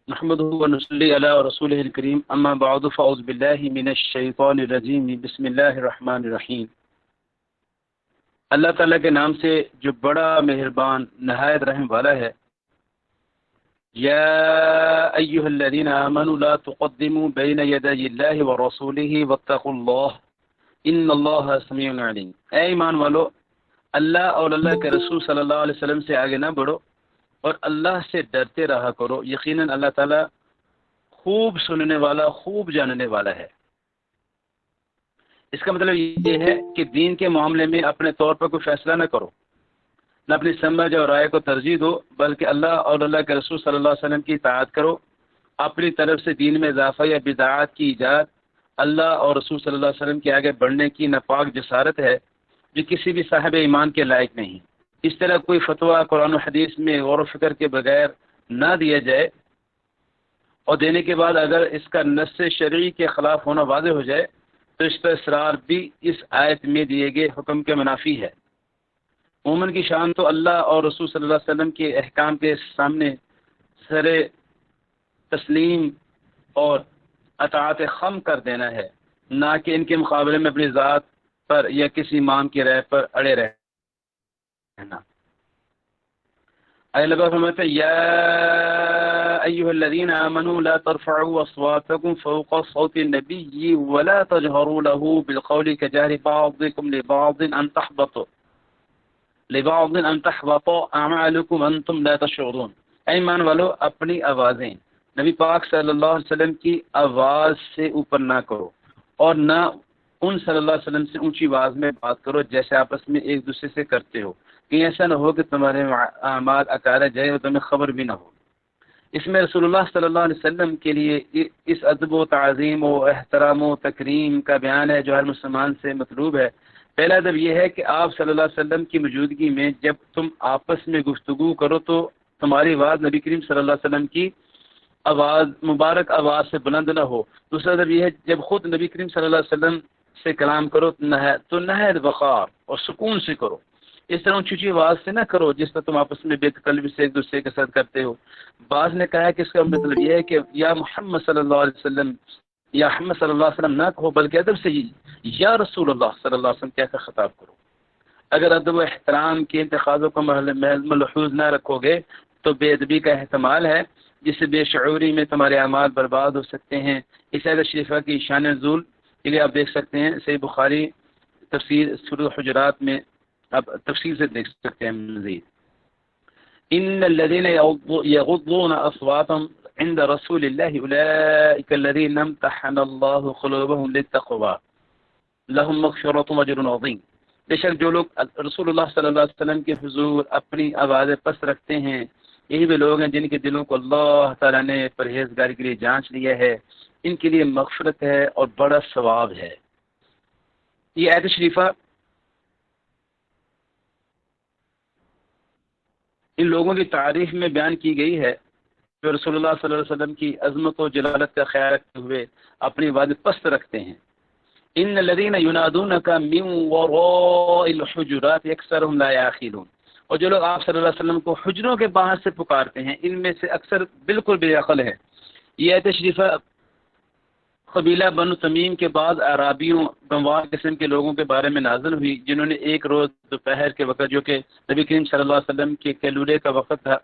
نحمده ونصلي على رسوله الكريم اما بعد فاعوذ بالله من الشیطان الرجیم بسم اللہ الرحمن الرحیم۔ اللہ تعالیٰ کے نام سے جو بڑا مہربان نہایت رحم والا ہے۔ یا ایھا الذین آمنوا لا تقدموا بین یدی اللہ ورسولہ واتقوا اللہ ان اللہ سمیع علیم۔ اے ایمان والو، اللہ اور اللہ کے رسول صلی اللہ علیہ وسلم سے آگے نہ بڑھو اور اللہ سے ڈرتے رہا کرو، یقیناً اللہ تعالیٰ خوب سننے والا خوب جاننے والا ہے۔ اس کا مطلب یہ ہے کہ دین کے معاملے میں اپنے طور پر کوئی فیصلہ نہ کرو، نہ اپنی سمجھ اور رائے کو ترجیح دو، بلکہ اللہ اور اللہ کے رسول صلی اللہ علیہ وسلم کی اطاعت کرو۔ اپنی طرف سے دین میں اضافہ یا بدعات کی ایجاد اللہ اور رسول صلی اللہ علیہ وسلم کے آگے بڑھنے کی ناپاک جسارت ہے جو کسی بھی صاحب ایمان کے لائق نہیں۔ اس طرح کوئی فتویٰ قرآن و حدیث میں غور و فکر کے بغیر نہ دیا جائے اور دینے کے بعد اگر اس کا نص شرعی کے خلاف ہونا واضح ہو جائے تو اس پر اصرار بھی اس آیت میں دیے گئے حکم کے منافی ہے۔ مومن کی شان تو اللہ اور رسول صلی اللہ علیہ وسلم کے احکام کے سامنے سر تسلیم اور اطاعت خم کر دینا ہے، نہ کہ ان کے مقابلے میں اپنی ذات پر یا کسی امام کی رائے پر اڑے رہنا۔ اللہ فرماتا ہے یا ایھا الذین آمنوا لا ترفعوا اصواتکم فوق صوت النبی ولا تجهروا له بالقول كجهر بعضکم لبعض ان تحبط اعمالکم وانتم لا تشعرون۔ اے ایمان والو، اپنی آوازیں نبی پاک صلی اللہ علیہ وسلم کی آواز سے اوپر نہ کرو اور نہ ان صلی اللہ علیہ وسلم سے اونچی آواز میں بات کرو جیسے آپس میں ایک دوسرے سے کرتے ہو، کہیں ایسا نہ ہو کہ تمہارے اعمال اکارا جائے اور تمہیں خبر بھی نہ ہو۔ اس میں رسول اللہ صلی اللہ علیہ وسلم کے لیے اس ادب و تعظیم و احترام و تکریم کا بیان ہے جو ہر مسلمان سے مطلوب ہے۔ پہلا ادب یہ ہے کہ آپ صلی اللہ علیہ وسلم کی موجودگی میں جب تم آپس میں گفتگو کرو تو تمہاری آواز نبی کریم صلی اللہ علیہ وسلم کی آواز مبارک آواز سے بلند نہ ہو۔ دوسرا ادب یہ ہے جب خود نبی کریم صلی اللہ علیہ وسلم سے کلام کرو تو نہایت وقار اور سکون سے کرو، اس طرح اونچی آواز سے نہ کرو جس طرح تم آپس میں بے تکلفی سے ایک دوسرے کے ساتھ کرتے ہو۔ بعض نے کہا ہے کہ اس کا مطلب یہ ہے کہ یا محمد صلی اللہ علیہ وسلم یا محمد صلی اللہ علیہ وسلم نہ کہو، بلکہ ادب سے یا رسول اللہ صلی اللہ علیہ وسلم کہہ کر خطاب کرو۔ اگر ادب و احترام کے انتخابوں کو ملحوظ نہ رکھو گے تو بے ادبی کا احتمال ہے جس سے بے شعوری میں تمہارے اعمال برباد ہو سکتے ہیں۔ اس آیت شریفہ کی شان نزول کے لیے آپ دیکھ سکتے ہیں صحیح بخاری تفسیر سورۃ حجرات میں آپ تفصیل سے دیکھ سکتے ہیں مزید۔ ان الذين يغضون اصواتهم عند رسول الله اولئك الذين امتحن الله قلوبهم للتقوى لهم مغفرة واجر عظیم۔ بے شک جو لوگ رسول اللہ صلی اللہ علیہ وسلم کے حضور اپنی آوازیں پست رکھتے ہیں یہی وہ لوگ ہیں جن کے دلوں کو اللہ تعالیٰ نے پرہیزگاری کے لیے جانچ لیا ہے، ان کے لیے مغفرت ہے اور بڑا ثواب ہے۔ یہ آیت شریفہ ان لوگوں کی تعریف میں بیان کی گئی ہے جو رسول اللہ صلی اللہ علیہ وسلم کی عظمت و جلالت کا خیال رکھتے ہوئے اپنی آواز پست رکھتے ہیں۔ ان الذين ينادونك من وراء الحجرات اکثرهم لا يعقلون، اور جو لوگ آپ صلی اللہ علیہ وسلم کو حجروں کے باہر سے پکارتے ہیں ان میں سے اکثر بالکل بے عقل ہے۔ یہ آیت شریفہ قبیلہ بنو تمیم کے بعض اعرابیوں گنوار قسم کے لوگوں کے بارے میں نازل ہوئی جنہوں نے ایک روز دوپہر کے وقت جو کہ نبی کریم صلی اللہ علیہ وسلم کے قیلولے کا وقت تھا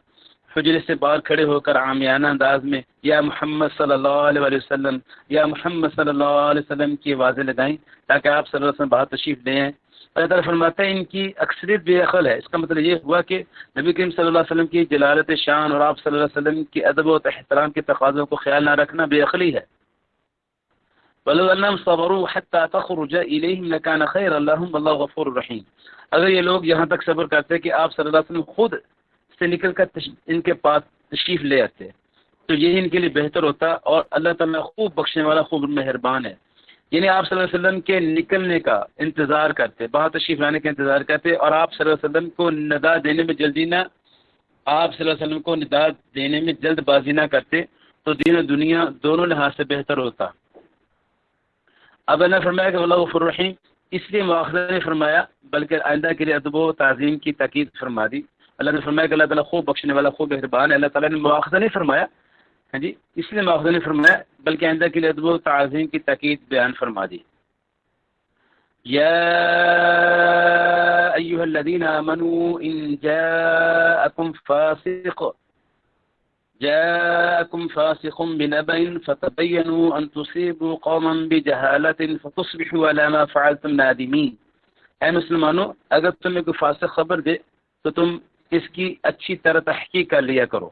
حجرے سے باہر کھڑے ہو کر عامیانہ انداز میں یا محمد صلی اللہ علیہ وسلم یا محمد صلی اللہ علیہ وسلم کی آوازیں لگائیں تاکہ آپ صلی اللہ علیہ وسلم باہر تشریف لے آئیں۔ اللہ تعالیٰ فرماتا ہے ان کی اکثریت بے عقل ہے۔ اس کا مطلب یہ ہوا کہ نبی کریم صلی اللہ علیہ وسلم کی جلالت شان اور آپ صلی اللہ علیہ وسلم کی ادب و احترام کے تقاضوں کو خیال نہ رکھنا بے عقلی ہے۔ وَلَوْ أَنَّهُمْ صَبَرُوا حَتَّى تَخْرُجَ إِلَيْهِمْ لَكَانَ خَيْرًا لَهُمْ وَاللَّهُ غَفُورٌ رَحِيمٌ۔ اگر یہ لوگ یہاں تک صبر کرتے کہ آپ صلی اللہ علیہ وسلم خود سے نکل کر ان کے پاس تشریف لے آتے تو یہی ان کے لیے بہتر ہوتا، اور اللہ تعالیٰ خوب بخشنے والا خوب مہربان ہے۔ یعنی آپ صلی اللہ علیہ وسلم کے نکلنے کا انتظار کرتے، باہر تشریف لانے کا انتظار کرتے، اور آپ صلی اللہ علیہ وسلم کو ندا دینے میں جلدی نہ آپ صلی اللہ علیہ وسلم کو ندا دینے میں جلد بازی نہ کرتے تو دین و دنیا دونوں لحاظ سے بہتر ہوتا۔ اب اللہ فرمایا کہ اللہ غفور رحیم، اس لیے مواخذہ نے فرمایا بلکہ آئندہ کے لیے ادب و تعظیم کی تاکید فرما دی۔ اللہ نے فرمایا کہ اللہ تعالیٰ خوب بخشنے والا خوب مہربان ہے۔ اللہ تعالیٰ نے مواخذہ نہیں فرمایا ہاں جی، اس لیے ماخذ نے فرمایا، بلکہ آئندہ کے لیے ادب و تعظیم کی تاکید بیان فرما دی. یا ایھا الذین آمنوا ان جاءکم فاسق بنبأ فتبینوا ان تصیبوا قوما بجہالۃ فتصبحوا علی ما فعلتم نادمین. اے مسلمانوں، اگر تمہیں کوئی فاسق خبر دے تو تم اس کی اچھی طرح تحقیق کر لیا کرو،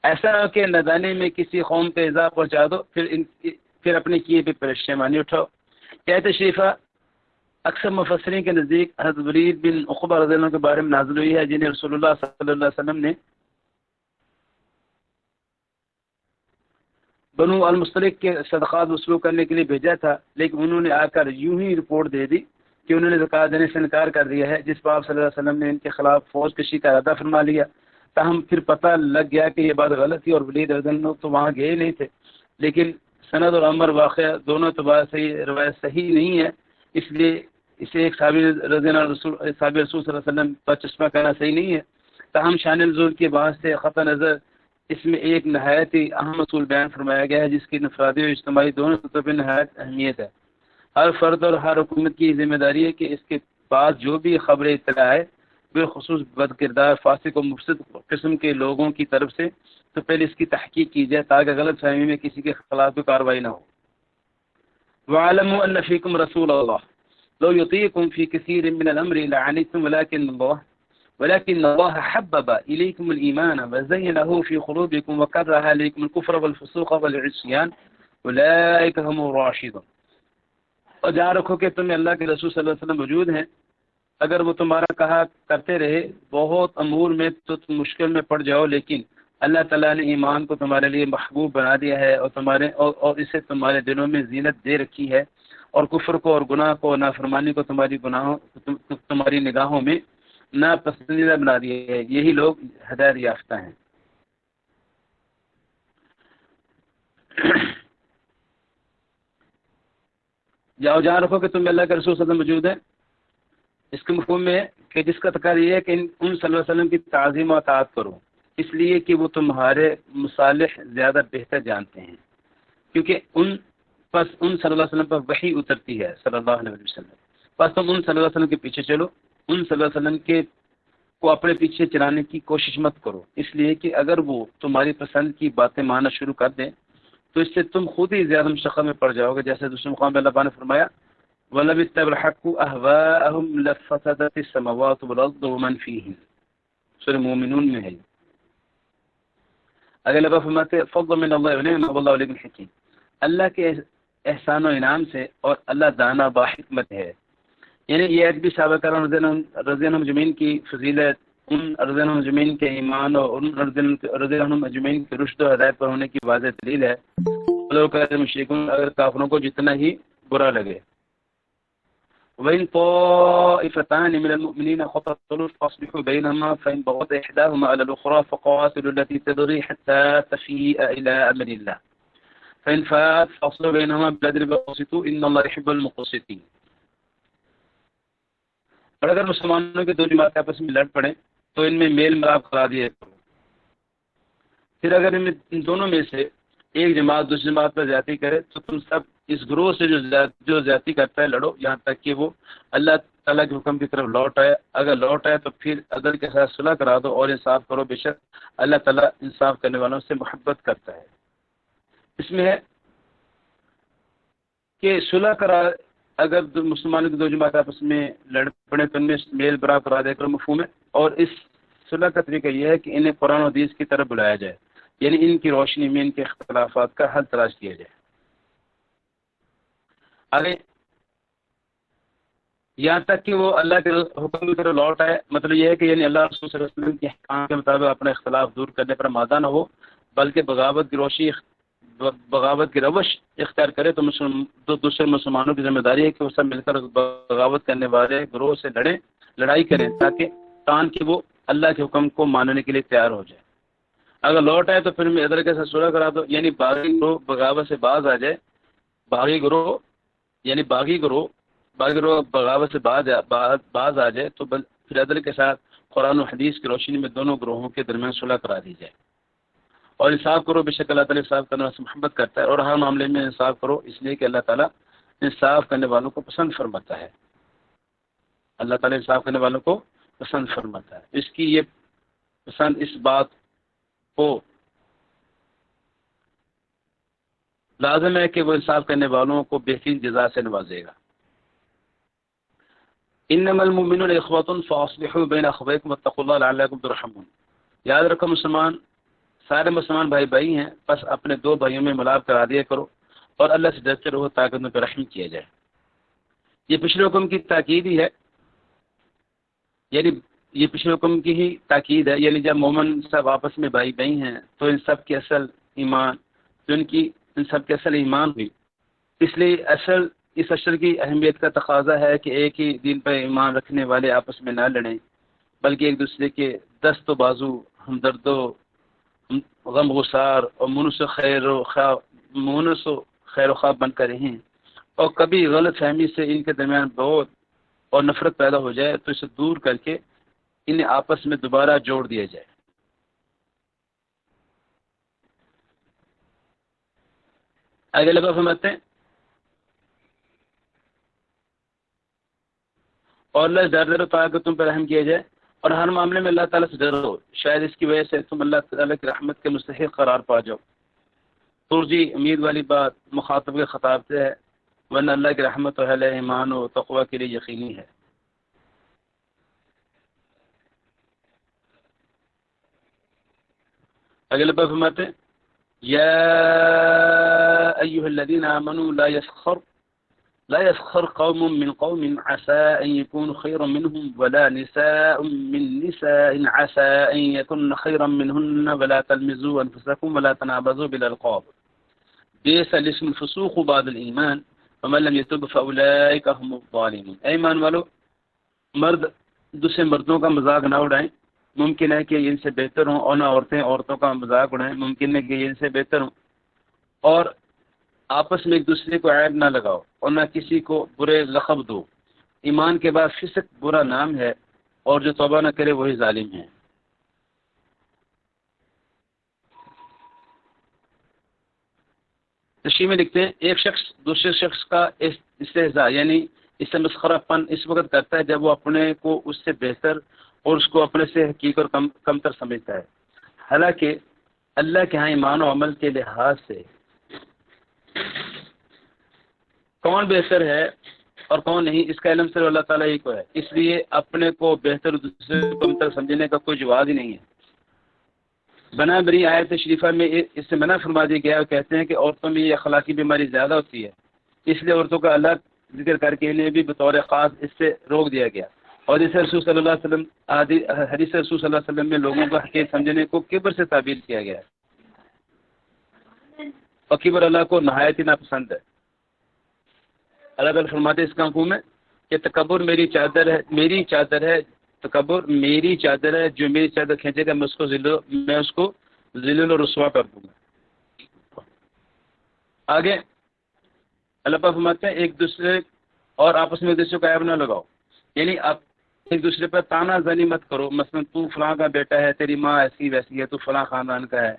ایسا ہو کہ ندانے میں کسی قوم پہ ایذا پہنچا دو، پھر اپنے کیے پہ پشیمانی اٹھاؤ. یہ تشریفہ اکثر مفسرین کے نزدیک حضرت ولید بن عقبہ رضی اللہ عنہ کے بارے میں نازل ہوئی ہے، جنہیں رسول اللہ صلی اللہ علیہ وسلم نے بنو المصطلق کے صدقات وصول کرنے کے لیے بھیجا تھا، لیکن انہوں نے آ کر یوں ہی رپورٹ دے دی کہ انہوں نے زکوٰۃ دینے سے انکار کر دیا ہے، جس پر آپ صلی اللہ علیہ وسلم نے ان کے خلاف فوج کشی کا ارادہ فرما لیا. تاہم پھر پتہ لگ گیا کہ یہ بات غلط تھی اور ولید رضی اللہ عنہ تو وہاں گئے نہیں تھے، لیکن سند اور امر واقعہ دونوں اعتبار سے روایت صحیح نہیں ہے، اس لیے اسے ایک صحابی رضی اللہ رسول صحابی رسول صلی اللہ علیہ وسلم پر چشمہ کرنا صحیح نہیں ہے. تاہم شان نزول کے بعد سے قطع نظر اس میں ایک نہایت ہی اہم اصول بیان فرمایا گیا ہے، جس کی انفرادی اور اجتماعی دونوں سطح پہ نہایت اہمیت ہے. ہر فرد اور ہر حکومت کی ذمہ داری ہے کہ اس کے پاس جو بھی خبر اطلاع ہے بالخصوص بد کردار، فاسق و مفسد قسم کے لوگوں کی طرف سے، تو پہلے اس کی تحقیق کی جائے تاکہ غلط فہمی میں کسی کے خلاف کوئی کارروائی نہ ہو. وَاعْلَمُوا أَنَّ فِيكُمْ رَسُولَ اللَّهِ لَوْ يُطِيعُكُمْ فِي كَثِيرٍ مِّنَ الْأَمْرِ لَعَنِتُّمْ وَلَكِنَّ اللَّهَ حَبَّبَ إِلَيْكُمُ الْإِيمَانَ وَزَيَّنَهُ فِي قُلُوبِكُمْ وَكَرَّهَ إِلَيْكُمُ الْكُفْرَ وَالْفُسُوقَ وَالْعِصْيَانَ أُولَٰئِكَ هُمُ الرَّاشِدُونَ. اور جان رکھو کہ تمہیں اللہ کے رسول صلی اللہ علیہ وسلم موجود ہیں، اگر وہ تمہارا کہا کرتے رہے بہت امور میں تو تم مشکل میں پڑ جاؤ، لیکن اللہ تعالیٰ نے ایمان کو تمہارے لیے محبوب بنا دیا ہے اور اسے تمہارے دلوں میں زینت دے رکھی ہے، اور کفر کو اور گناہ کو اور نافرمانی کو تمہاری نگاہوں میں ناپسندیدہ بنا دیا ہے. یہی لوگ ہدایت یافتہ ہیں. جاؤ جان رکھو کہ تمہیں اللہ کے رسول صلی اللہ علیہ وسلم موجود ہے، اس کے مفہوم میں کہ جس کا تقاضا یہ ہے کہ ان صلی اللہ علیہ وسلم کی تعظیم و اطاعت کرو، اس لیے کہ وہ تمہارے مصالح زیادہ بہتر جانتے ہیں، کیونکہ ان صلی اللہ علیہ وسلم پر وحی اترتی ہے صلی اللہ علیہ وسلم. بس تم ان صلی اللہ علیہ وسلم کے پیچھے چلو، ان صلی اللہ علیہ وسلم کو اپنے پیچھے چلانے کی کوشش مت کرو، اس لیے کہ اگر وہ تمہاری پسند کی باتیں ماننا شروع کر دیں تو اس سے تم خود ہی زیادہ مشقت میں پڑ جاؤ گے. جیسے دوسرے مقام پہ اللہ تعالیٰ نے فرمایا وَلَوِ اتَّبَعَ الْحَقُّ أَهْوَاءَهُمْ لَفَسَدَتِ السَّمَاوَاتُ وَالْأَرْضُ وَمَنْ فِيهِنَّ. سورہ مومنون میں ہے. اگر اللہ فرماتے فضل من اللہ ونعمہ واللہ علیم حکیم، اللہ کے احسان و انعام سے، اور اللہ دانا با حکمت ہے. یعنی یہ بھی صحابہ کرام رضی اللہ مجمعین کی فضیلت، ان رضی اللہ مجمعین کے ایمان اور ان رضی اللہ مجمعین کے رشد و ہدایت پر ہونے کی واضح دلیل ہے. مشرکون اگر کافروں کو جتنا ہی برا لگے. وَإِن طَائِفَتَانِ مِنَ الْمُؤْمِنِينَ اقْتَتَلُوا فَأَصْلِحُوا بَيْنَهُمَا فَإِن بَغَتْ إِحْدَاهُمَا عَلَى الْأُخْرَى فَقَاتِلُوا الَّتِي تَبْغِي حَتَّى تَفِيءَ إِلَى أَمْرِ اللَّهِ فَإِن فَاءَتْ فَأَصْلِحُوا بَيْنَهُمَا بِالْعَدْلِ وَأَقْسِطُوا إِنَّ اللَّهَ يُحِبُّ الْمُقْسِطِينَ. اور اگر مسلمانوں کے دو جماعتیں آپس میں لڑ پڑیں تو ان میں میل ملاپ کرا دیا کرو. پھر اگر ان دونوں میں سے ایک جماعت دوسری جماعت پر زیادتی کرے تو تم سب اس گروہ سے جو زیادتی کرتا ہے لڑو، یہاں تک کہ وہ اللہ تعالیٰ کے حکم کی طرف لوٹ آئے. اگر لوٹ آئے تو پھر عدل کے ساتھ صلح کرا دو اور انصاف کرو، بے شک اللہ تعالیٰ انصاف کرنے والوں سے محبت کرتا ہے. اس میں ہے کہ صلح کرا، اگر مسلمانوں کی دو جماعت آپس میں لڑ پڑے تو ان میں میل براب کرا دے کر مفہوم ہے. اور اس صلح کا طریقہ یہ ہے کہ انہیں قرآن و حدیث کی طرف بلایا جائے، یعنی ان کی روشنی میں ان کے اختلافات کا حل تلاش کیا جائے. آگے یہاں تک کہ وہ اللہ کے حکم کی طرف لوٹ آئے، مطلب یہ ہے کہ یعنی اللہ رسول صلی اللہ علیہ وسلم کے احکام کے مطابق اپنا اختلاف دور کرنے پر آمادہ نہ ہو، بلکہ بغاوت کی روش اختیار کرے. تو دوسرے مسلمانوں کی ذمہ داری ہے کہ وہ سب مل کر بغاوت کرنے والے گروہ سے لڑائی کریں تاکہ کہ وہ اللہ کے حکم کو ماننے کے لیے تیار ہو جائے. اگر لوٹ آئے تو پھر ادھر کے ساتھ صلح کرا دو، یعنی باغی گروہ بغاوت سے باز آ جائے. باغی گروہ بغاوت سے باز آ جائے تو پھر عدل کے ساتھ قرآن و حدیث کی روشنی میں دونوں گروہوں کے درمیان صلح کرا دی جائے. اور انصاف کرو، بے شک اللہ تعالیٰ انصاف کرنے والوں سے محبت کرتا ہے، اور ہر معاملے میں انصاف کرو اس لیے کہ اللہ تعالیٰ انصاف کرنے والوں کو پسند فرماتا ہے، اللہ تعالیٰ انصاف کرنے والوں کو پسند فرماتا ہے۔ اس کی یہ پسند اس بات کو لازم ہے کہ وہ انصاف کرنے والوں کو بہترین جزا سے نوازے گا۔ انما المؤمنون اخوة فاصلحوا بین اخویکم واتقوا اللہ لعلکم ترحمون۔ یاد رکھو مسلمان سارے مسلمان بھائی بھائی ہیں، بس اپنے دو بھائیوں میں ملاپ کرا دیا کرو اور اللہ سے ڈرتے رہو تاکہ ان پہ رحم کیا جائے۔ یہ پچھلے حکم کی تاکید ہی ہے، یعنی یہ پچھلے حکم کی ہی تاکید ہے، یعنی جب مومن سب آپس میں بھائی بھائی ہیں تو ان سب کی اصل ایمان ان سب کے اصل ایمان ہوئی، اس لیے اس اشر کی اہمیت کا تقاضا ہے کہ ایک ہی دین پر ایمان رکھنے والے آپس میں نہ لڑیں بلکہ ایک دوسرے کے دست و بازو، ہمدرد و غم گسار اور مونس و خیر و خواب بن کر رہیں، اور کبھی غلط فہمی سے ان کے درمیان بہت اور نفرت پیدا ہو جائے تو اسے دور کر کے انہیں آپس میں دوبارہ جوڑ دیا جائے۔ آگے لگا فرماتے ہیں اور اللہ سے ڈر ڈرو تاکہ تم پر رحم کیا جائے، اور ہر معاملے میں اللہ تعالیٰ سے ڈرو، شاید اس کی وجہ سے تم اللہ تعالیٰ کی رحمت کے مستحق قرار پا جاؤ۔ ترجی امید والی بات مخاطب کے خطاب سے ہے، ورنہ اللہ کی رحمت و اہل ایمان و تقوی کے لیے یقینی ہے۔ اگلے بار فرماتے ہیں یا ایھا الذین آمنوا لا يسخر قوم من قوم عسى أن يكونوا خيرا منهم ولا نساء من نساء عسى أن يكن خيرا منهن ولا تلمزوا أنفسكم ولا تنابزوا بالألقاب بئس الاسم الفسوق بعد الإيمان ومن لم يتب فأولئك هم الظالمون۔ اے ایمان والو، مرد دوسرے مردوں کا مذاق نہ اڑائیں، ممکن ہے کہ یہ ان سے بہتر ہوں، اور نہ عورتیں عورتوں کا مذاق اڑائیں، ممکن ہے کہ یہ ان سے بہتر ہوں، اور آپس میں ایک دوسرے کو عیب نہ لگاؤ اور نہ کسی کو برے لقب دو۔ ایمان کے بعد فسق برا نام ہے، اور جو توبہ نہ کرے وہی ظالم ہے۔ تشریح میں لکھتے ہیں ایک شخص دوسرے شخص کا استہزاء یعنی اس سے مسخرہ پن اس وقت کرتا ہے جب وہ اپنے کو اس سے بہتر اور اس کو اپنے سے حقیق اور کمتر سمجھتا ہے، حالانکہ اللہ کے ہاں ایمان و عمل کے لحاظ سے کون بہتر ہے اور کون نہیں اس کا علم صرف اللہ تعالیٰ ہی کو ہے، اس لیے اپنے کو بہتر اور دوسرے کو کمتر سمجھنے کا کوئی جواز ہی نہیں ہے۔ بنا بری آیت شریفہ میں اس سے منع فرما دیا گیا اور کہتے ہیں کہ عورتوں میں یہ اخلاقی بیماری زیادہ ہوتی ہے، اس لیے عورتوں کا الگ ذکر کر کے انہیں بھی بطور خاص اس سے روک دیا گیا، اور حدیث رسول صلی اللہ علیہ وسلم میں لوگوں کو حقیقت سمجھنے کو کبر سے تعبیر کیا گیا ہے، اور کبر اللہ کو نہایت ہی ناپسند ہے۔ اللہ تعالیٰ فرماتے اس کا حکم ہے کہ تکبر میری چادر ہے تکبر میری چادر ہے، جو میری چادر کھینچے گا میں اس کو ذلیل و رسوا کر دوں گا۔ آگے اللہ پاک فرماتے ہیں ایک دوسرے اور آپس میں ایک دوسرے کو عیب نہ لگاؤ، یعنی آپ ایک دوسرے پر تانا زنی مت کرو، مثلا تو فلاں کا بیٹا ہے، تیری ماں ایسی ویسی ہے، تو فلاں خاندان کا ہے،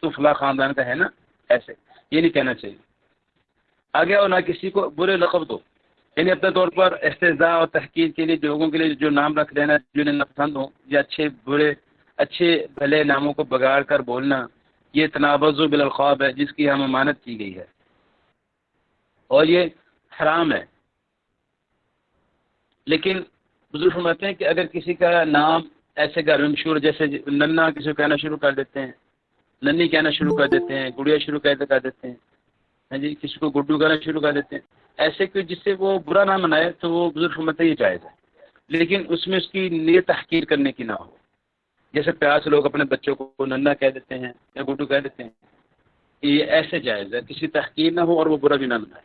تو فلاں خاندان کا ہے نا، ایسے یہ نہیں کہنا چاہیے۔ آگے اور نہ کسی کو برے لقب دو، یعنی اپنے طور پر استہزاء اور تحقیر کے لیے لوگوں کے لیے جو نام رکھ لینا جو انہیں ناپسند ہوں، یا اچھے بھلے ناموں کو بگاڑ کر بولنا، یہ تنابز بالالقاب ہے جس کی ہم امانت کی گئی ہے، اور یہ حرام ہے۔ لیکن بزرگ فرماتے ہیں کہ اگر کسی کا نام ایسے گھر میں مشہور جیسے ننا کسی کو کہنا شروع کر دیتے ہیں، ننی کہنا شروع کر دیتے ہیں، گڑیا شروع کر دیتے ہیں، ہاں جی، کسی کو گڈو کہنا شروع کر دیتے ہیں، ایسے کہ جس سے وہ برا نہ منائے تو وہ بزرگ فرماتے ہیں یہ جائز ہے، لیکن اس میں اس کی نیت تحقیر کرنے کی نہ ہو، جیسے پیار سے لوگ اپنے بچوں کو ننا کہہ دیتے ہیں یا گڈو کہہ دیتے ہیں، یہ ایسے جائز ہے، کسی تحقیر نہ ہو اور وہ برا بھی نہ منائے۔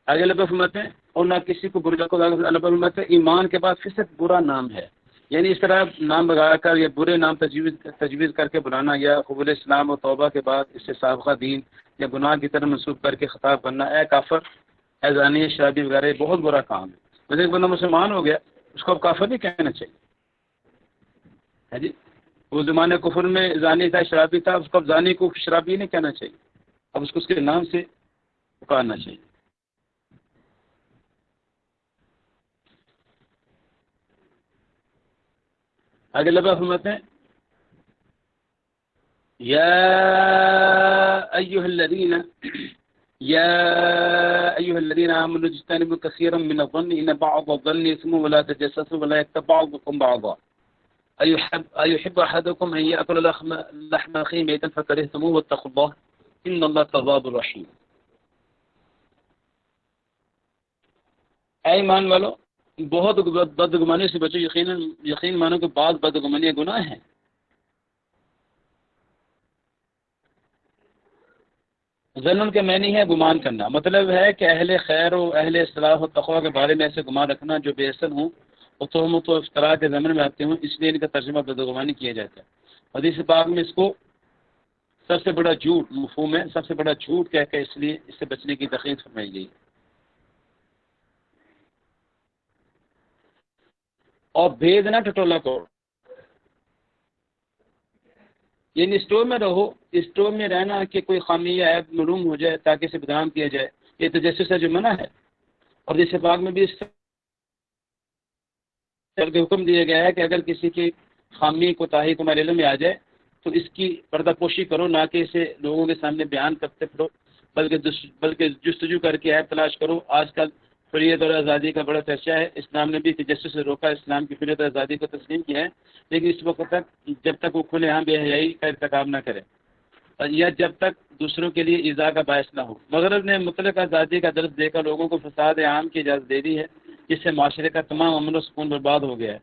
آگے اللہ فرماتے ہیں اور نہ کسی کو برا کو اللہ فرماتے ہیں ایمان کے بعد فسق برا نام ہے، یعنی اس طرح نام لگا کر یا برے نام تجویز کر کے بلانا، یا قبول اسلام و توبہ کے بعد اس سے سابقہ دین یا گناہ کی طرح منسوخ کر کے خطاب کرنا، اے کافر، اے زانی، شرابی وغیرہ، یہ بہت برا کام ہے۔ ویسے ایک بندہ مسلمان ہو گیا اس کو اب کافر نہیں کہنا چاہیے، ہے جی، وہ زمانے کفر میں زانی تھا، شرابی تھا، اس کو اب زانی کو شرابی نہیں کہنا چاہیے، اب اس کو اس کے نام سے پکارنا چاہیے۔ آگے لبا فرماتے ہیں یا ایھا الذین آمنوا اجتنبوا کثیرا من الظن ان بعض الظن اثم ولا تجسسوا ولا یغتب بعضکم بعضا أيحب أحدكم أن يأكل لحم أخيه ميتا فكرهتموه واتقوا الله إن الله تواب رحيم۔ اے ایمان والو، بہت بدگمانی سے بچو، یقین مانو کہ بعض بدگمانیاں گناہ ہیں۔ ظنن کے معنی ہے گمان کرنا، مطلب ہے کہ اہل خیر و اہل اصلاح و تقوی کے بارے میں ایسے گمان رکھنا جو بے اثر ہوں اور تہمت و افتراء کے ضمن میں آتے ہوں، اس لیے ان کا ترجمہ بدگمانی کیا جاتا ہے۔ حدیث پاک میں اس کو سب سے بڑا جھوٹ مفہوم ہے، سب سے بڑا جھوٹ کہہ کے اس لیے اس سے بچنے کی تحقیق فرمائی گئی۔ اور بھید نہ ٹٹولا کرو، یعنی اسٹور میں رہو، اسٹور میں رہنا کہ کوئی خامی یا عیب معلوم ہو جائے تاکہ اسے بدنام کیا جائے، یہ تجسس سے جو منع ہے۔ اور جس پاک میں بھی اس کے حکم دیا گیا ہے کہ اگر کسی کی خامی کوتاہی تمہارے علم میں آ جائے تو اس کی پردہ پوشی کرو، نہ کہ اسے لوگوں کے سامنے بیان کرتے پھرو، بلکہ جستجو کر کے عیب تلاش کرو۔ آج کل حریت اور آزادی کا بڑا چرچہ ہے، اسلام نے بھی تجسس سے روکا، اسلام کی حریت اور آزادی کو تسلیم کیا ہے، لیکن اس وقت تک جب تک وہ کھلے عام بے حیائی کا ارتکاب نہ کرے یا جب تک دوسروں کے لیے ایذا کا باعث نہ ہو۔ مغرب نے مطلق آزادی کا درس دے کر لوگوں کو فساد عام کی اجازت دے دی ہے، جس سے معاشرے کا تمام امن و سکون برباد ہو گیا ہے۔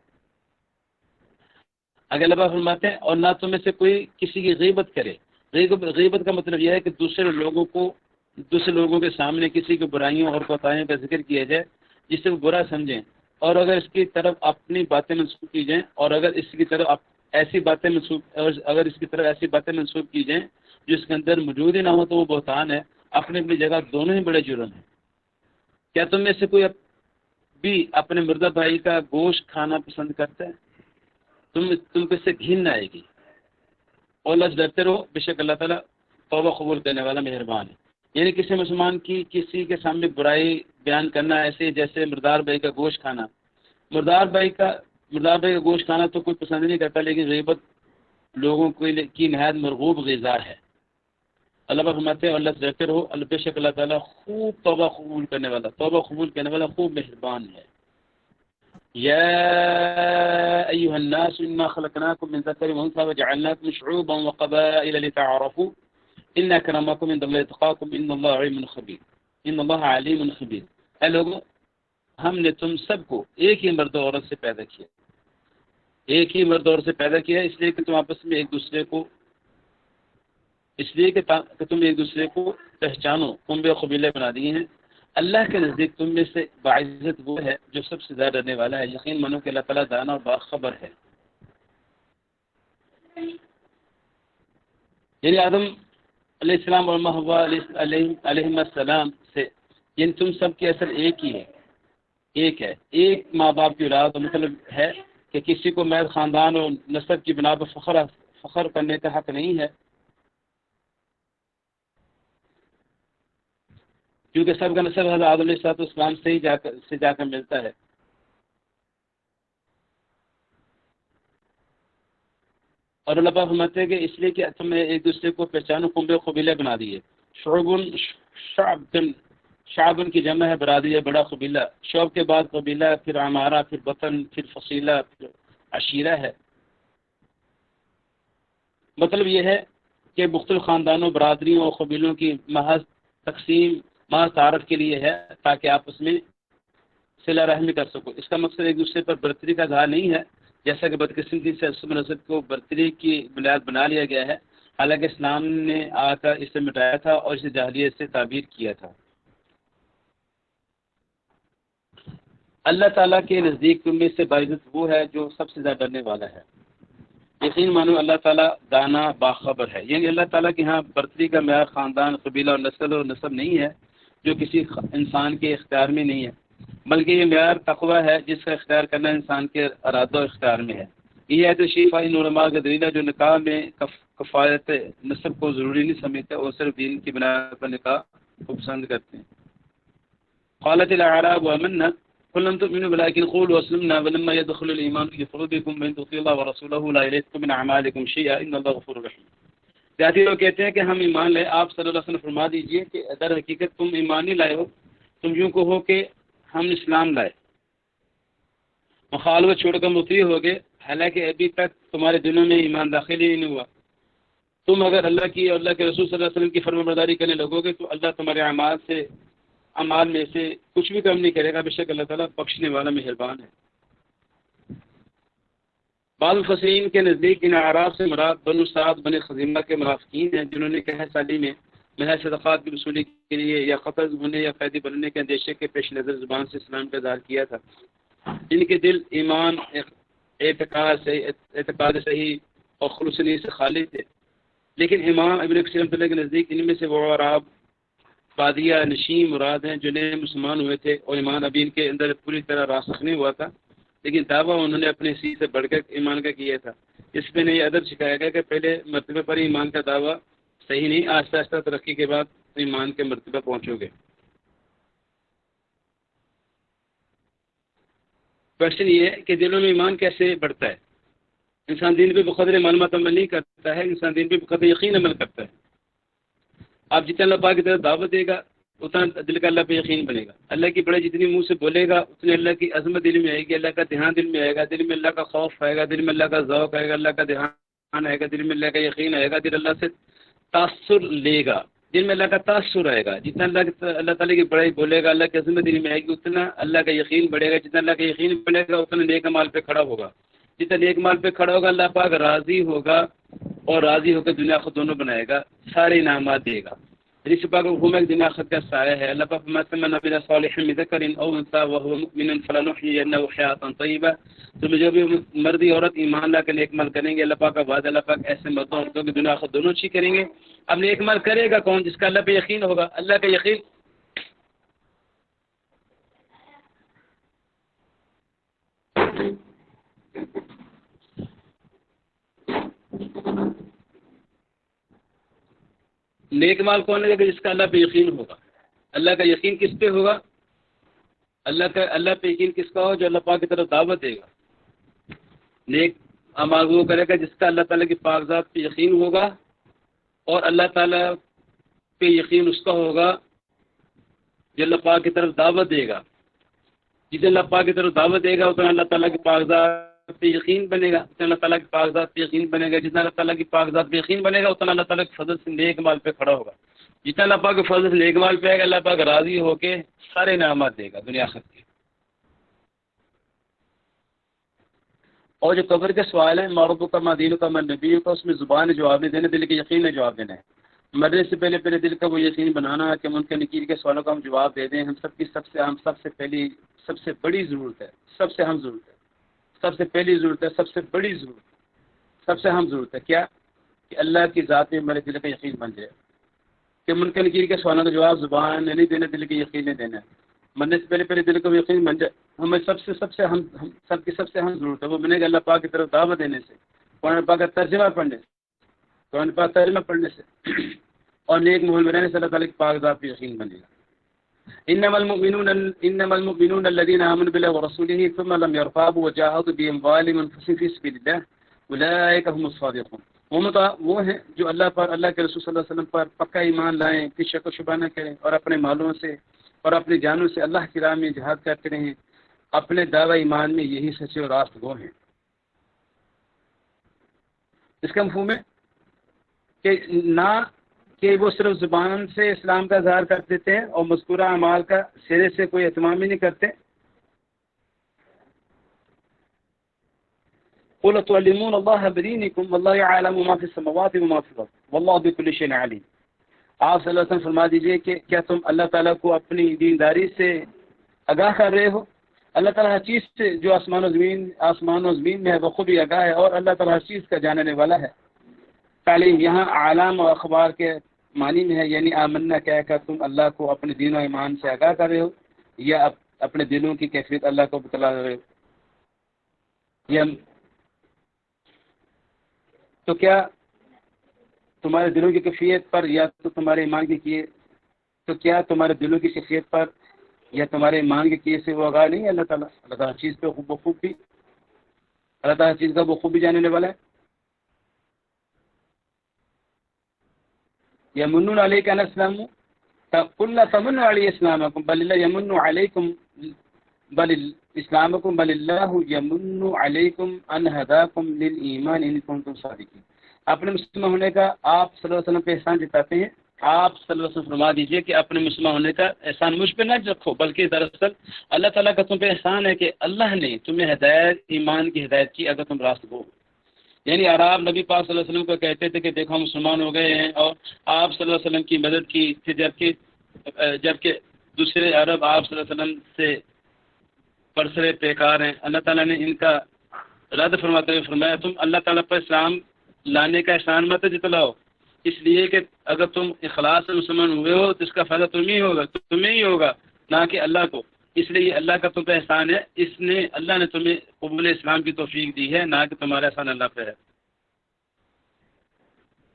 اگر اللہ فرماتے ہیں اور نہ تم میں سے کوئی کسی کی غیبت کرے۔ غیبت کا مطلب یہ ہے کہ دوسرے لوگوں کے سامنے کسی کی برائیوں اور کوتاہیوں کا ذکر کیا جائے جس سے وہ برا سمجھیں، اور اگر اس کی طرف اپنی باتیں منسوخ کی جائیں، اور اگر اس کی طرف ایسی باتیں منسوخ کی جائیں جو اس کے اندر موجود ہی نہ ہو تو وہ بہتان ہے۔ اپنی اپنی جگہ دونوں ہی بڑے جرم ہیں۔ کیا تم میں سے کوئی بھی اپنے مردہ بھائی کا گوشت کھانا پسند کرتا ہے؟ تم کو اس سے گھن نہ آئے گی، اور اللہ سے ڈرتے رہو، بے شک اللہ تعالیٰ توبہ قبول کرنے والا مہربان ہے۔ یعنی کسی مسلمان کی کسی کے سامنے برائی بیان کرنا ایسے جیسے مردار بھائی کا گوشت کھانا۔ مردار بھائی کا گوشت کھانا تو کوئی پسند نہیں کرتا، لیکن غیبت لوگوں کی نہایت مرغوب غذا ہے۔ اللہ فرماتے ہیں اللہ سے ڈرتے رہو، بے شک اللہ تعالیٰ خوب توبہ قبول کرنے والا خوب مہربان ہے۔ یا ایھا الناس انا خلقناکم من ذکر و انثی وجعلناکم شعوبا وقبائل لتعارفوا ان اکرمکم عند اللہ اتقاکم ان اللہ علیم خبیر۔ اے لوگوں، ہم نے تم سب کو ایک ہی مرد و عورت سے پیدا کیا، اس لیے کہ تم آپس میں ایک دوسرے کو پہچانو، کنبے و قبیلے بنا دیے ہیں۔ اللہ کے نزدیک تم میں سے باعزت وہ ہے جو سب سے زیادہ ڈرنے والا ہے۔ یقین مانو کہ اللہ تعالیٰ دانا اور باخبر ہے۔ یعنی آدم علیہ السلام اور حوا علیہ السلام سے یعنی تم سب کی اصل ایک ہی ہے، ایک ماں باپ کی اولاد۔ مطلب ہے کہ کسی کو محض خاندان اور نسب کی بنا پر فخر کرنے کا حق نہیں ہے، کیونکہ سب کا نسب حضرت آدم علیہ السلام سے ہی جا کر ملتا ہے۔ اور اللہ پاک فرماتے ہیں کہ اس لیے کہ تم نے ایک دوسرے کو پہچانو، کنبے قبیلے بنا دیے۔ شعب کی جمع ہے، برادری ہے، بڑا قبیلہ۔ شعب کے بعد قبیلہ، پھر عمارہ، پھر وطن، پھر فصیلہ، پھر عشیرہ ہے۔ مطلب یہ ہے کہ مختلف خاندانوں، برادریوں اور قبیلوں کی محض تقسیم محض تعارف کے لیے ہے تاکہ آپس میں صلہ رحمی کر سکو۔ اس کا مقصد ایک دوسرے پر برتری کا اظہار نہیں ہے، جیسا کہ بدقسمتی سے عصب نسب کو برتری کی بنیاد بنا لیا گیا ہے، حالانکہ اسلام نے آ کر اسے مٹایا تھا اور اسے جاہلیت سے تعبیر کیا تھا۔ اللہ تعالیٰ کے نزدیک تم میں سے باعزت وہ ہے جو سب سے زیادہ ڈرنے والا ہے۔ یقین مانو اللہ تعالیٰ دانا باخبر ہے۔ یعنی اللہ تعالیٰ کے ہاں برتری کا معیار خاندان، قبیلہ اور نسب نہیں ہے جو کسی انسان کے اختیار میں نہیں ہے، بلکہ یہ معیار تقوی ہے جس کا اختیار کرنا انسان کے ارادہ و اختیار میں ہے۔ یہ ہے تو شیفہ ان علماء کا دلیل ہے جو نکاح میں کفایت نسب کو ضروری نہیں سمجھتے اور صرف دین کی بنا پر نکاح کو پسند کرتے ہیں۔ قالت الاعراب آمنا قل لم تؤمنوا ولكن قولوا اسلمنا ولما يدخل الايمان في قلوبكم وان تطيعوا الله ورسوله لا يلدكم من اعمالكم شيئا ان الله غفور رحيم۔ جاتی لوگ کہتے ہیں کہ ہم ایمان لائے، آپ صلی اللہ علیہ وسلم فرما دیجئے کہ در حقیقت تم ایمان نہیں لائے ہو، تم یوں کہو کہ ہم اسلام لائے، مخالفت چھوڑ کر مطیع ہو گئے، حالانکہ ابھی تک تمہارے دلوں میں ایمان داخل ہی نہیں ہوا۔ تم اگر اللہ کی اور اللہ کے رسول صلی اللہ علیہ وسلم کی فرمانبرداری کرنے لگو گے تو اللہ تمہارے اعمال میں سے کچھ بھی کم نہیں کرے گا، بے شک اللہ تعالیٰ بخشنے والا مہربان ہے۔ بعض مفسرین کے نزدیک ان اعراب سے مراد بنو سعد بن خزیمہ کے منافقین ہیں جنہوں نے قحط سالی میں محض صدقات کی وصولی کے لیے یا قتل ہونے یا قیدی بننے کے اندیشے کے پیش نظر زبان سے اسلام کا اظہار کیا تھا۔ ان کے دل ایمان، اعتقاد صحیح اور خلوص نیت سے خالی تھے، لیکن امام ابن کثیر رحمۃ اللہ کے نزدیک ان میں سے وہ اعراب بادیہ نشین مراد ہیں جو نئے مسلمان ہوئے تھے اور ایمان ابھی ان کے اندر پوری طرح راسخ نہیں ہوا تھا، لیکن دعویٰ انہوں نے اپنے حصے سے بڑھ کر ایمان کا کیا تھا۔ اس میں نے یہ ادب سکھایا گیا کہ پہلے مرتبے پر ایمان کا دعویٰ صحیح نہیں، آہستہ آہستہ ترقی کے بعد ایمان کے مرتبہ پہنچو گے۔ کوشچن یہ ہے کہ دلوں میں ایمان کیسے بڑھتا ہے؟ انسان دین پہ بقدر معلومات عمل نہیں کرتا ہے، انسان دین پہ بقدر یقین عمل کرتا ہے۔ آپ جتنا اللہ پاک کی طرف دعوت دے گا اتنا دل کا اللہ پہ یقین بنے گا، اللہ کی بڑے جتنی منہ سے بولے گا اتنی اللہ کی عظمت دل میں آئے گی، اللہ کا دھیان دل میں آئے گا، دل میں اللہ کا خوف آئے گا، دل میں اللہ کا ذوق آئے گا، اللہ کا دھیان آئے گا، دل میں اللہ کا یقین آئے گا، دل اللہ سے تاثر لے گا، دل میں اللہ کا تاثر آئے گا۔ جتنا اللہ تعالیٰ کی بڑائی بولے گا، اللہ کی عظمت دل میں آئے گی، اتنا اللہ کا یقین بڑھے گا، جتنا اللہ کا یقین بڑھے گا اتنا نیک مال پہ کھڑا ہوگا، جتنا نیک مال پہ کھڑا ہوگا اللہ پاک راضی ہوگا اور راضی ہو کر دنیا خود دونوں بنائے گا، سارے انعامات دے گا۔ حدیث پاک میں گھومے دنیا خود کا سایہ ہے۔ اللہ پاک فرماتے ہیں من عمل صالحا من ذکر او انثى وهو مؤمن فلنحيينه حیاۃ طیبہ، تم جو بھی مردی عورت ایمان لا کر نیک عمل کریں گے، اللہ پاک کا وعدہ، اللہ پاک ایسے مردوں عورتوں کی دنیا خود دونوں اچھی کریں گے۔ اب نیک عمل کرے گا کون؟ جس کا اللہ پہ یقین ہوگا۔ اللہ کا یقین نیک مال کون ہے؟ جس کا اللہ پہ یقین ہوگا۔ اللہ کا یقین کس پہ ہوگا؟ اللہ پہ یقین کس کا ہو؟ جو اللہ پاک کی طرف دعوت دے گا۔ نیک اعمال وہ کرے گا جس کا اللہ تعالیٰ کی پاک ذات پہ یقین ہوگا، اور اللہ تعالیٰ پہ یقین اس کا ہوگا جو اللہ پاک کی طرف دعوت دے گا۔ جسے اللہ پاک کی طرف دعوت دے گا اتنا اللہ تعالیٰ کی پاک ذات پہ یقین بنے گا، اتنا اللہ تعالیٰ کی پاک ذات پہ یقین بنے گا، جتنا اللہ تعالیٰ کی پاک ذات پہ یقین بنے گا اتنا اللہ تعالیٰ کے فضل سے نیک مال پہ کھڑا ہوگا۔ جتنا اللہ پاک کے فضل سے نیک مال پہ آئے گا اللہ پاک راضی ہو کے سارے انعامات دے گا دنیا آخرت کے۔ اور جو قبر کے سوال ہے معروف کا مدینہ کا من نبی کا، اس میں زبان جواب نہیں دینا، دل کے یقین نے جواب دینا ہے۔ مرنے سے پہلے دل کا وہ یقین بنانا ہے کہ منکر نکیر کے سوالوں کا ہم جواب دے دیں۔ ہم سب کی سب سے بڑی ضرورت ہے، سب سے اہم ضرورت ہے، سب سے پہلی ضرورت ہے، سب سے بڑی ضرورت ہے، سب سے اہم ضرورت ہے کیا؟ کہ اللہ کی ذات میں ہمارے دل کا یقین بن جائے۔ کہ منکر نکیر کے سوالوں کا جواب زبان نے نہیں دینا، دل کے یقین نہیں دینا ہے۔ مرنے سے پہلے دل کو یقین بن جائے، ہمیں سب سے اہم ضرورت ہے، وہ بنے گا اللہ پاک کی طرف دعوت دینے سے، قرآن پاک کا ترجمہ پڑھنے سے، قرآن پاک ترجمہ پڑھنے سے، اور نیک ماحول میں رہنے سے اللہ تعالیٰ کی پاک ذات پہ یقین بنے گا۔ انما المؤمنون الذين آمنوا بالله ورسوله ثم لم يرتابوا وجاهدوا بأموالهم وأنفسهم في سبيل الله أولئك هم الصادقون۔ وہ ہیں جو اللہ کے رسول صلی اللہ علیہ وسلم پر پکا ایمان لائیں، کہ شک و شبہ نہ کریں، اور اپنے مالوں سے اور اپنی جانوں سے اللہ کی راہ میں جہاد کرتے رہیں، اپنے دعوی ایمان میں یہی سچے اور راست گو ہیں۔ اس کا مفہوم ہے کہ نہ کہ وہ صرف زبان سے اسلام کا اظہار کر دیتے ہیں اور مذکورہ اعمال کا سرے سے کوئی اہتمام ہی نہیں کرتے۔ قُلْ تُعَلِّمُونَ اللَّهَ بِدِينِكُمْ وَاللَّهُ يَعْلَمُ مَا فِي السَّمَاوَاتِ وَمَا فِي الْأَرْضِ وَاللَّهُ بِكُلِّ شَيْءٍ عَلِيمٌ۔ آپ صلی اللہ علیہ وسلم فرما دیجئے کہ کیا تم اللہ تعالیٰ کو اپنی دینداری سے آگاہ کر رہے ہو؟ اللہ تعالیٰ ہر چیز سے جو آسمان و زمین میں ہے بخوبی آگاہ ہے، اور اللہ تعالیٰ ہر چیز کا جاننے والا ہے۔ تعلیم یہاں اعلام و اخبار کے معنی میں ہے، یعنی آمنا کہہ کر تم اللہ کو اپنے دین و ایمان سے آگاہ کر رہے ہو، یا اپنے دلوں کی کیفیت اللہ کو بتلا رہے ہو۔ تو کیا تمہارے دلوں کی کیفیت پر یا تو تمہارے ایمان کی کیے، تو کیا تمہارے دلوں کی کیفیت پر یا تمہارے ایمان کے کیے سے وہ آگاہ نہیں ہے اللہ تعالیٰ؟ اللہ تعالیٰ چیز پہ بخوب بھی، اللہ تعالیٰ چیز کا بخوب بھی جاننے والا ہے۔ یمنون علیک ان اسلموا قل لا تمنوا علی اسلامکم بل اللہ یمن علیکم بل اسلامکم بل اللہ یمن علیکم ان ہداکم للایمان ان کنتم صادقین۔ اپنے مسلمان ہونے کا آپ صلی اللہ علیہ وسلم پہ احسان جتاتے ہیں، آپ صلی اللہ علیہ وسلم فرما دیجئے کہ اپنے مسلمان ہونے کا احسان مجھ پہ نہ رکھو، بلکہ دراصل اللہ تعالیٰ کا تم پہ احسان ہے کہ اللہ نے تمہیں ہدایت، ایمان کی ہدایت کی اگر تم راست ہو۔ یعنی عرب نبی پاک صلی اللہ علیہ وسلم کو کہتے تھے کہ دیکھو مسلمان ہو گئے ہیں، اور آپ صلی اللہ علیہ وسلم کی مدد کی تھی، جبکہ دوسرے عرب آپ صلی اللہ علیہ وسلم سے برسر پیکار ہیں۔ اللہ تعالیٰ نے ان کا رد فرماتے ہوئے فرمایا تم اللہ تعالیٰ پر اسلام لانے کا احسان مت جتلاؤ، اس لیے کہ اگر تم اخلاص سے مسلمان ہوئے ہو تو اس کا فائدہ تمہیں ہی ہوگا نہ کہ اللہ کو۔ اس لیے یہ اللہ کا تم پہ احسان ہے، اللہ نے تمہیں قبول اسلام کی توفیق دی ہے، نہ کہ تمہارا احسان اللہ پہ ہے۔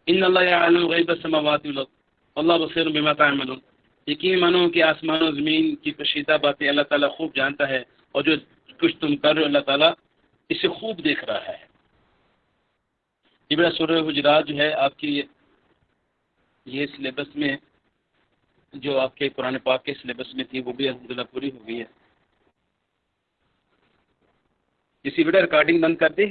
ان اللہ یعلم غیب السماوات والارض واللہ بصیر بما تعملون۔ یقین مانو کہ آسمان و زمین کی پوشیدہ باتیں اللہ تعالیٰ خوب جانتا ہے، اور جو کچھ تم کر رہے ہو اللہ تعالیٰ اسے خوب دیکھ رہا ہے۔ یہ سورہ حجرات جو ہے آپ کی یہ سلیبس میں جو آپ کے قرآن پاک کے سلیبس میں تھی وہ بھی الحمدللہ پوری ہو گئی ہے۔ اسی ویڈیو ریکارڈنگ بند کر دی۔